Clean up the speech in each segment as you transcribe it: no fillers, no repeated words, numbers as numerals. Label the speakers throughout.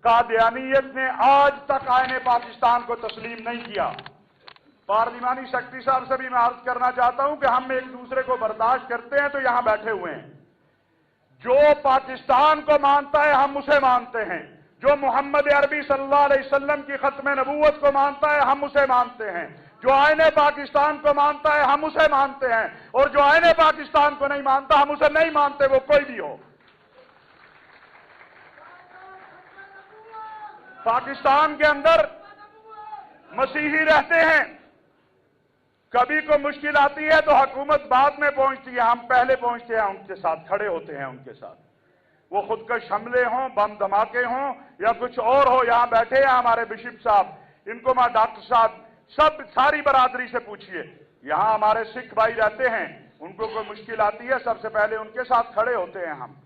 Speaker 1: कादियानियत ने आज तक आईने पाकिस्तान को तस्लीम नहीं किया। पार्लिमानी सेक्रेटरी साहब से भी मैं अर्ज करना चाहता हूं कि हम एक दूसरे को बर्दाश्त करते हैं तो यहां बैठे हुए हैं। जो पाकिस्तान को मानता है हम उसे मानते हैं, जो मोहम्मद अरबी सल्लल्लाहु अलैहि वसल्लम की खत्म नबूवत को मानता है हम उसे मानते हैं, जो आईने पाकिस्तान को मानता है हम उसे मानते हैं, और जो आईने पाकिस्तान को नहीं मानता हम उसे नहीं मानते, वो कोई भी हो। पाकिस्तान के अंदर मसीही रहते हैं, कभी कोई मुश्किल आती है तो हुकूमत बाद में पहुंचती है, हम पहले पहुंचते हैं, उनके साथ खड़े होते हैं उनके साथ। वो खुदकश हमले हों, बम धमाके हों या कुछ और हो। यहां बैठे हैं हमारे बिशप साहब, इनको मैं डॉक्टर साहब, सब सारी बरादरी से पूछिए। यहां हमारे सिख भाई रहते हैं, उनको कोई मुश्किल आती है सबसे पहले उनके साथ खड़े होते हैं हम।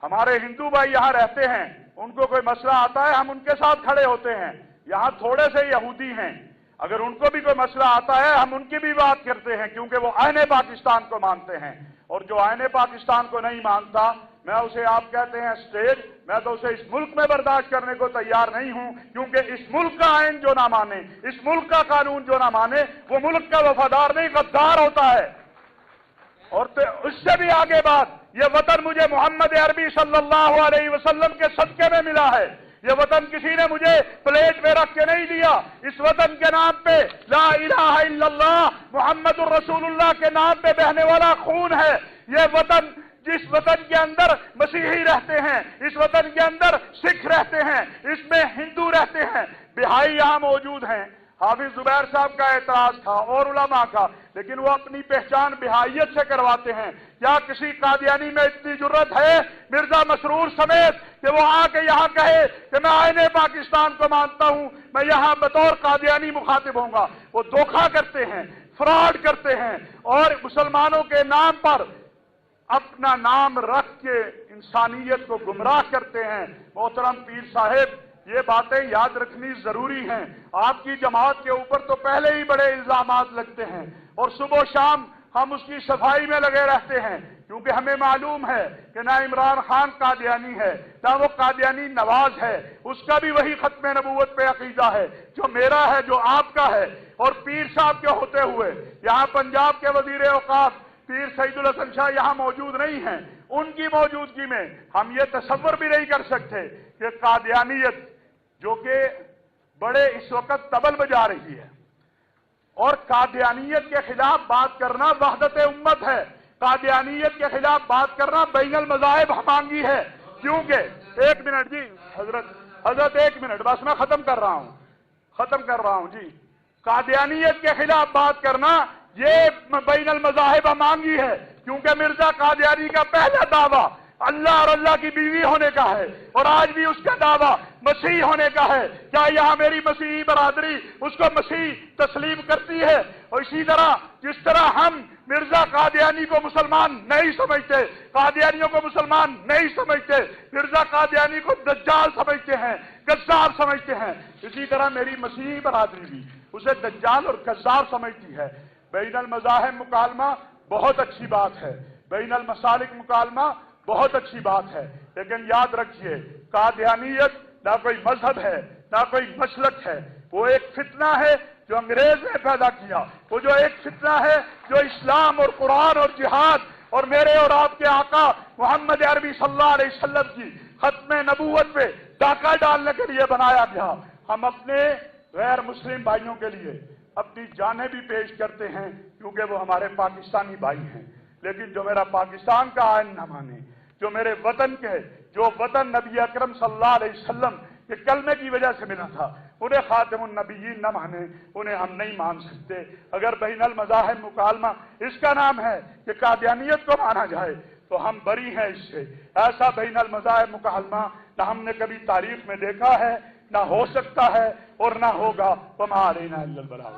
Speaker 1: हमारे हिंदू भाई यहां रहते हैं, उनको कोई मसला आता है हम उनके साथ खड़े होते हैं। यहां थोड़े से यहूदी हैं, अगर उनको भी कोई मसला आता है हम उनकी भी बात करते हैं, क्योंकि वो आईने पाकिस्तान को मानते हैं। और जो आईने पाकिस्तान को नहीं मानता, मैं उसे, आप कहते हैं स्टेट, मैं तो उसे इस मुल्क में बर्दाश्त करने को तैयार नहीं हूं, क्योंकि इस मुल्क का आईन जो ना माने, इस मुल्क का कानून जो ना माने, वो मुल्क का वफादार नहीं गद्दार होता है। और तो उससे भी आगे बात, ये वतन मुझे मोहम्मद अरबी सल्लल्लाहु अलैहि वसल्लम के सदके में मिला है। ये वतन किसी ने मुझे प्लेट में रख के नहीं दिया। इस वतन के नाम पे ला इलाहा इल्लल्लाह मुहम्मदुर रसूलुल्लाह के नाम पे बहने वाला खून है। ये वतन, जिस वतन के अंदर मसीही रहते हैं, इस वतन के अंदर सिख रहते हैं, इसमें हिंदू रहते हैं, बिहाई यहां मौजूद हैं। हाफिज जुबैर साहब का एतराज था और उलमा का, लेकिन वो अपनी पहचान बिहाइयत से करवाते हैं। क्या किसी कादियानी में इतनी जुर्रत है, मिर्जा मसरूर समेत, कि वो आके यहां कहे कि मैं आईने पाकिस्तान को मानता हूं, मैं यहां बतौर कादियानी मुखातिब होऊंगा? वो धोखा करते हैं, फ्रॉड करते हैं, और मुसलमानों के नाम पर अपना नाम रख के इंसानियत को गुमराह करते हैं। मोहतरम पीर साहेब, ये बातें याद रखनी जरूरी हैं। आपकी जमात के ऊपर तो पहले ही बड़े इल्जामात लगते हैं और सुबह शाम हम उसकी सफाई में लगे रहते हैं, क्योंकि हमें मालूम है कि ना इमरान खान कादियानी है, ना वो कादियानी नवाज है, उसका भी वही खत्म नबूवत पे अकीदा है जो मेरा है, जो आपका है। और पीर साहब के होते हुए यहाँ पंजाब के वजीर औकाफ पीर सईदुल हसन शाह यहाँ मौजूद नहीं हैं, उनकी मौजूदगी में हम ये तसव्वुर भी नहीं कर सकते कि कादियानियत, जो कि बड़े इस वक्त तबल बजा रही है, और कादियानियत के खिलाफ बात करना वहदत उम्मत है, कादियानियत के खिलाफ बात करना बैनुल मज़ाहिब हमांगी है। क्योंकि एक मिनट जी, हजरत एक मिनट, बस मैं खत्म कर रहा हूं जी। कादियानियत के खिलाफ बात करना ये बैनुल मज़ाहिब हमांगी है, क्योंकि मिर्जा कादियानी का पहला दावा अल्लाह और अल्लाह की बीवी होने का है, और आज भी उसका दावा मसीह होने का है। क्या यहां मेरी मसीही बरादरी उसको मसीह तस्लीम करती है? और इसी तरह जिस तरह हम मिर्जा कादियानी को मुसलमान नहीं समझते, कादियानियों को मुसलमान नहीं समझते, मिर्जा कादियानी को दज्जाल समझते हैं, गद्दार समझते हैं, इसी तरह मेरी मसीही बरादरी भी उसे दज्जाल और गद्दार समझती है। बैनुल मज़ाहिब मुकालमा बहुत अच्छी बात है, बैनुल मसालिक मुकालमा बहुत अच्छी बात है, लेकिन याद रखिए कादियानियत ना कोई मजहब है, ना कोई मसलक है, वो एक फितना है जो अंग्रेज ने पैदा किया। वो जो एक फितना है जो इस्लाम और कुरान और जिहाद और मेरे और आपके आका मोहम्मद अरबी सल्लल्लाहु अलैहि वसल्लम की खत्म नबूवत पे डाका डालने के लिए बनाया गया। हम अपने गैर मुस्लिम भाइयों के लिए अपनी जानें भी पेश करते हैं, क्योंकि वो हमारे पाकिस्तानी भाई हैं। लेकिन जो मेरा पाकिस्तान का आईन न माने, जो मेरे वतन के, जो वतन नबी अकरम सल्लल्लाहु अलैहि वसल्लम के कलमे की वजह से मिला था, उन्हें खातिमुन नबीयीन न माने, उन्हें हम नहीं मान सकते। अगर बैनुल मज़ाहिब मुकालमा इसका नाम है कि कादियानियत को माना जाए, तो हम बरी हैं इससे। ऐसा बैनुल मज़ाहिब मुकालमा न हमने कभी तारीख में देखा है, ना हो सकता है और ना होगा। वमा अलैना इल्लल बलाग।